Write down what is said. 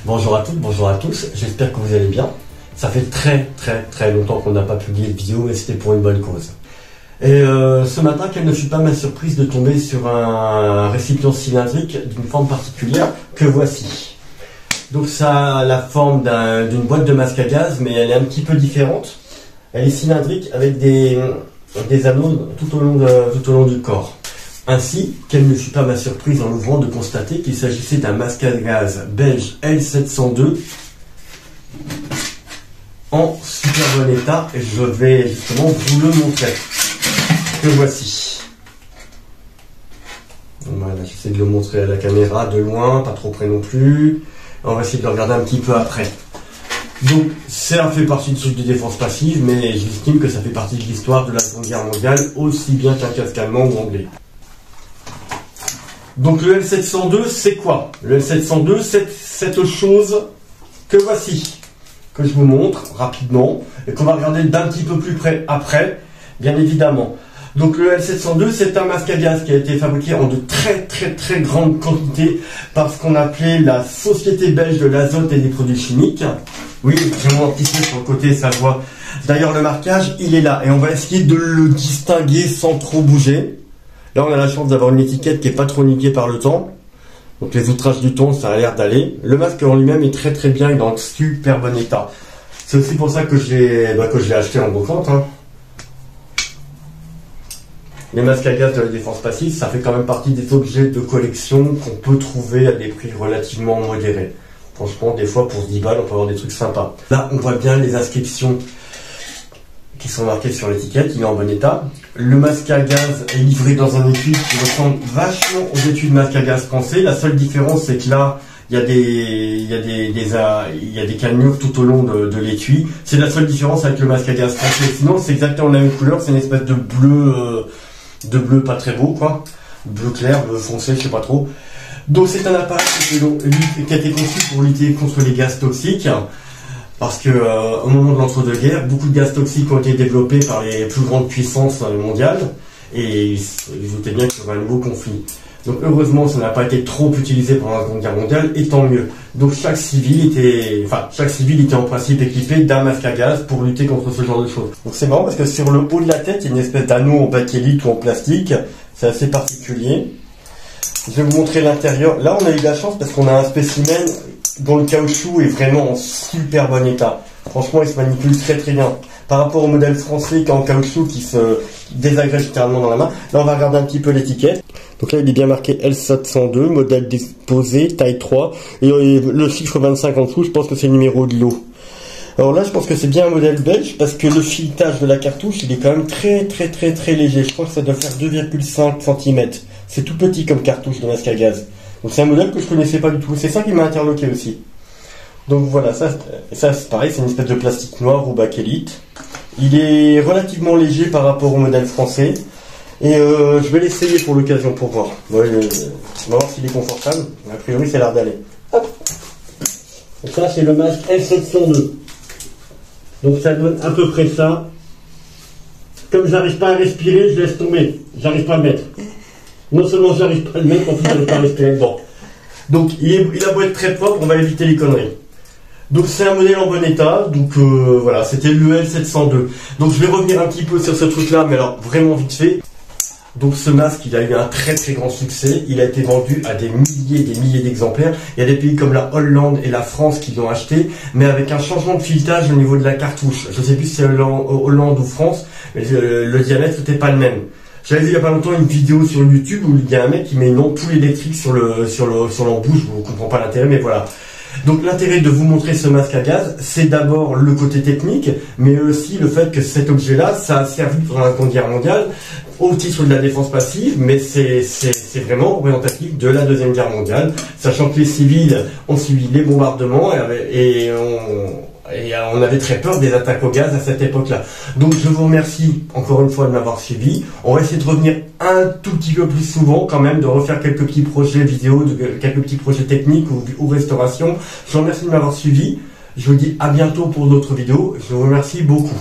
Bonjour à toutes, bonjour à tous, j'espère que vous allez bien. Ça fait très longtemps qu'on n'a pas publié de vidéo, mais c'était pour une bonne cause. Et ce matin, quelle ne fut pas ma surprise de tomber sur un récipient cylindrique d'une forme particulière que voici. Donc ça a la forme d'une boîte de masque à gaz, mais elle est un petit peu différente. Elle est cylindrique avec des anneaux tout au long du corps. Ainsi, quelle ne fut pas ma surprise en l'ouvrant de constater qu'il s'agissait d'un masque à gaz belge L702 en super bon état, et je vais justement vous le montrer. Que voici. Voilà, j'essaie de le montrer à la caméra de loin, pas trop près non plus. On va essayer de le regarder un petit peu après. Donc, ça fait partie du truc de défense passive, mais j'estime que ça fait partie de l'histoire de la Seconde Guerre mondiale, aussi bien qu'un casque allemand ou anglais. Donc le L702, c'est quoi? Le L702, c'est cette chose que voici, que je vous montre rapidement, et qu'on va regarder d'un petit peu plus près après, bien évidemment. Donc le L702, c'est un masque à gaz qui a été fabriqué en de très grandes quantités par ce qu'on appelait la Société belge de l'azote et des produits chimiques. Oui, j'ai mon petit peu sur le côté, ça se voit. D'ailleurs, le marquage, il est là, et on va essayer de le distinguer sans trop bouger. Là, on a la chance d'avoir une étiquette qui n'est pas trop niquée par le temps. Donc les outrages du temps, ça a l'air d'aller. Le masque en lui-même est très bien, il est dans super bon état. C'est aussi pour ça que je l'ai acheté en brocante. Les masques à gaz de la défense passive, ça fait quand même partie des objets de collection qu'on peut trouver à des prix relativement modérés. Franchement, des fois, pour 10 balles, on peut avoir des trucs sympas. Là, on voit bien les inscriptions qui sont marquées sur l'étiquette, il est en bon état. Le masque à gaz est livré dans un étui qui ressemble vachement aux étuis de masque à gaz français. La seule différence, c'est que là, il y a des cannelures tout au long de l'étui. C'est la seule différence avec le masque à gaz français. Sinon, c'est exactement la même couleur, c'est une espèce de bleu pas très beau, quoi. Bleu clair, bleu foncé, je sais pas trop. Donc c'est un appareil qui a été conçu pour lutter contre les gaz toxiques. Parce que au moment de l'entre-deux-guerres, beaucoup de gaz toxiques ont été développés par les plus grandes puissances mondiales, et ils doutaient bien qu'il y aurait un nouveau conflit. Donc heureusement, ça n'a pas été trop utilisé pendant la Seconde Guerre mondiale, et tant mieux. Donc chaque civil était en principe équipé d'un masque à gaz pour lutter contre ce genre de choses. Donc c'est marrant parce que sur le haut de la tête, il y a une espèce d'anneau en bakélite ou en plastique. C'est assez particulier. Je vais vous montrer l'intérieur. Là, on a eu de la chance parce qu'on a un spécimen dont le caoutchouc est vraiment en super bon état. Franchement, il se manipule très bien. Par rapport au modèle français qui est en caoutchouc qui se désagrège littéralement dans la main. Là, on va regarder un petit peu l'étiquette. Donc là, il est bien marqué L702, modèle disposé, taille 3. Et le chiffre 25 en dessous, je pense que c'est le numéro de lot. Alors là, je pense que c'est bien un modèle belge parce que le filetage de la cartouche, il est quand même très léger. Je crois que ça doit faire 2,5 cm. C'est tout petit comme cartouche de masque à gaz. Donc c'est un modèle que je connaissais pas du tout. C'est ça qui m'a interloqué aussi. Donc voilà, ça c'est pareil, c'est une espèce de plastique noir ou bakélite. Il est relativement léger par rapport au modèle français. Et je vais l'essayer pour l'occasion pour voir. Ouais, on va voir s'il est confortable. A priori, ça a l'air d'aller. Hop. Donc ça, c'est le masque L702. Donc ça donne à peu près ça. Comme j'arrive pas à respirer, je laisse tomber. J'arrive pas à le mettre. Non seulement j'arrive pas à le mettre, en plus j'arrive pas à respirer dedans. Donc il a beau être très propre, on va éviter les conneries. Donc c'est un modèle en bon état, donc voilà, c'était le L702. Donc je vais revenir un petit peu sur ce truc là, mais alors vraiment vite fait. Donc ce masque, il a eu un très grand succès, il a été vendu à des milliers d'exemplaires. Il y a des pays comme la Hollande et la France qui l'ont acheté, mais avec un changement de filetage au niveau de la cartouche. Je ne sais plus si c'est Hollande ou France, mais le diamètre n'était pas le même. J'avais vu il n'y a pas longtemps une vidéo sur YouTube où il y a un mec qui met une ampoule électrique sur l'embouche, je ne comprends pas l'intérêt, mais voilà. Donc l'intérêt de vous montrer ce masque à gaz, c'est d'abord le côté technique, mais aussi le fait que cet objet-là, ça a servi pendant la Seconde Guerre mondiale au titre de la défense passive, mais c'est vraiment représentatif de la Deuxième Guerre mondiale, sachant que les civils ont suivi les bombardements et on avait très peur des attaques au gaz à cette époque-là. Donc je vous remercie encore une fois de m'avoir suivi. On va essayer de revenir un tout petit peu plus souvent quand même, de refaire quelques petits projets vidéo, quelques petits projets techniques ou restauration. Je vous remercie de m'avoir suivi. Je vous dis à bientôt pour d'autres vidéos. Je vous remercie beaucoup.